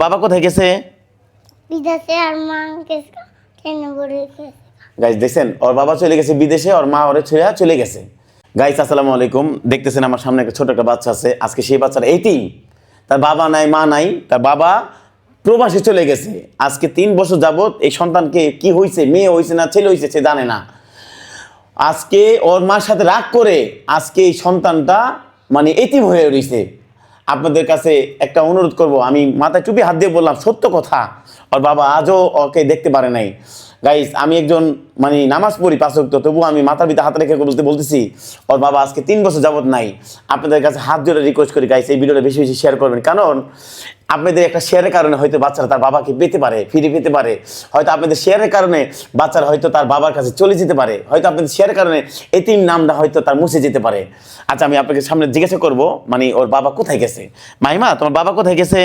বাবা কোথায় গেছে? বিদেশে আর মা গেছে কেন বলে গেছে। গাইস দেখছেন, ওর বাবা চলে গেছে বিদেশে, ওর মা ওরে ছেড়ে চলে গেছে। গাইস আসসালামু আলাইকুম। দেখতেছেন আমার সামনে একটা ছোট একটা বাচ্চা আছে। আজকে সেই বাচ্চাটা এতিম, তার বাবা নাই মা নাই, তার বাবা প্রবাসে চলে গেছে। আজকে 3 বছর যাবত এই সন্তানকে কি হয়েছে, মেয়ে হয়েছে না ছেলে হয়েছে সে জানে না। আজকে ওর মার সাথে রাগ করে আজকে এই সন্তানটা মানে এতিম হয়ে রয়েছে। আপনাদের কাছে একটা অনুরোধ করব, আমি মাথায় টুপি হাত দিয়ে বললাম সত্য কথা, ওর বাবা আজও ওকে দেখতে পারে নাই। গাইস আমি একজন মানে নামাজ পড়ি 5 ওয়াক্ত, তবুও আমি মাথার ভিতরে হাত রেখে বলতেছি ওর বাবা আজকে 3 বছর যাবত নাই। আপনাদের কাছে হাত জোড়ে রিকোয়েস্ট করি গাইস, এই ভিডিওটা বেশি বেশি শেয়ার করবেন, কারণ আপনাদের একটা শেয়ারের কারণে হয়তো বাচ্চারা তার বাবাকে পেতে পারে, ফিরে পেতে পারে। হয়তো আপনাদের শেয়ারের কারণে বাচ্চারা হয়তো তার বাবার কাছে চলে যেতে পারে, হয়তো আপনাদের শেয়ারের কারণে এতিম নামটা হয়তো তার মুছে যেতে পারে। আচ্ছা আমি আপনাকে সামনে জিজ্ঞাসা করব, মানে ওর বাবা কোথায় গেছে? মাহিমা, তোমার বাবা কোথায় গেছে?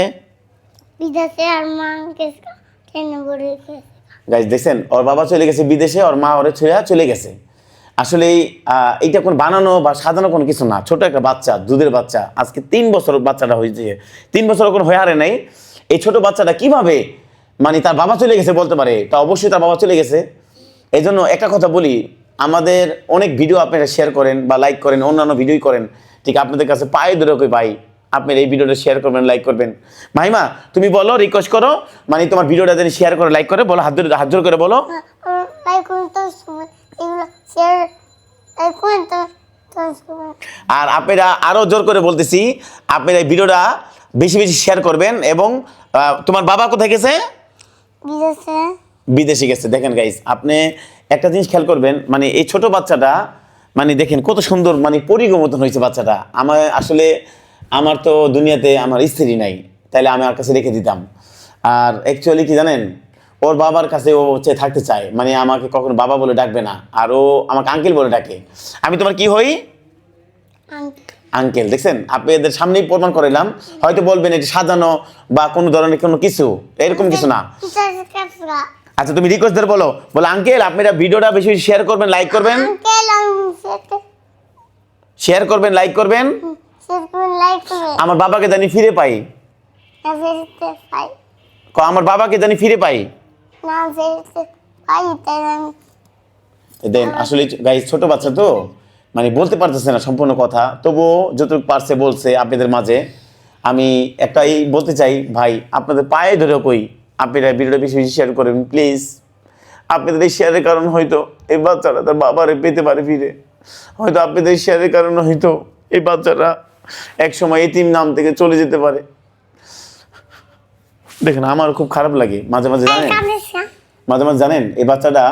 বিদেশে আর মা গেছে কেন বলে গেছে। গাইস দেখছেন, ওর বাবা চলে গেছে বিদেশে, ওর মা ওরে ছেড়ে চলে গেছে। আসলে এইটা কোনো বানানো বা সাজানো কোনো কিছু না, ছোট একটা বাচ্চা, দুধের বাচ্চা। আজকে 3 বছর বাচ্চাটা হয়েছে, 3 বছর কোনো হয়ে হারে নাই। এই ছোট বাচ্চাটা কিভাবে মানে তার বাবা চলে গেছে বলতে পারে? তা অবশ্যই তার বাবা চলে গেছে। এই জন্য একটা কথা বলি, আমাদের অনেক ভিডিও আপনারা শেয়ার করেন বা লাইক করেন, অন্যান্য ভিডিওই করেন, ঠিক আপনাদের কাছে পায়ে ধরে কই ভাই আপনার এই ভিডিওটা শেয়ার করবেন, লাইক করবেন। মাহিমা তুমি বলো, রিকোয়েস্ট করো, মানে তোমার ভিডিওটা যেন শেয়ার করে লাইক করে বলো, হাত জোর করে বলো। লাইক করুন তো এগুলো শেয়ার লাইক করুন তো। আর আপনারা আরো জোর করে বলতেছি, আপনারা এই ভিডিওটা বেশি বেশি শেয়ার করবেন। এবং তোমার বাবা কোথায় গেছে? বিদেশে। বিদেশে গেছে। দেখেন গাইস, আপনি একটা জিনিস খেয়াল করবেন, মানে এই ছোট বাচ্চাটা মানে দেখেন কত সুন্দর, মানে পরিগো মতন হয়েছে বাচ্চাটা। আমার আসলে আমার তো দুনিয়াতে আমার স্ত্রী নাই, তাইলে আমি আমার কাছে রেখে দিতাম। আর অ্যাকচুয়ালি কি জানেন, ওর বাবার কাছে ও হচ্ছে থাকতে চায়, মানে আমাকে কখনো বাবা বলে ডাকবে না, আর ও আমাকে আঙ্কেল বলে ডাকে। আমি তোমার কি হই? আঙ্কেল। দেখছেন, আপনাদের সামনেই প্রমাণ করাইলাম। হয়তো বলবেন এটা সাজানো বা কোনো ধরনের কোনো কিছু, এরকম কিছু না। আচ্ছা তুমি রিকোয়েস্ট ধরে বলো, আঙ্কেল আপনারা ভিডিওটা বেশি বেশি শেয়ার করবেন, লাইক করবেন। শেয়ার করবেন, লাইক করবেন। আমার বাবাকে জানি ফিরে পাই। আমার বাবাকে জানি ফিরে পাই। দেন আসলে গাইস ছোট বাচ্চা তো মানে বলতে পারতেছে না সম্পূর্ণ কথা, তবুও যতটুকু পারছে বলছে আপনাদের মাঝে। আমি একটাই বলতে চাই ভাই, আপনাদের পায়ে ধরে কই আপনারা ভিডিওটা বেশি বেশি শেয়ার করবেন প্লিজ। আপনাদের এই শেয়ারের কারণ হয়তো এই বাচ্চারা তার বাবারে পেতে পারে ফিরে। হয়তো আপনাদের শেয়ারের কারণে হয়তো এই বাচ্চারা একসময় এতিম নাম থেকে চলে যেতে পারে। দেখেন আমার খুব খারাপ লাগে মাঝে মাঝে, জানেন মাঝে মাঝে জানেন এই বাচ্চাটা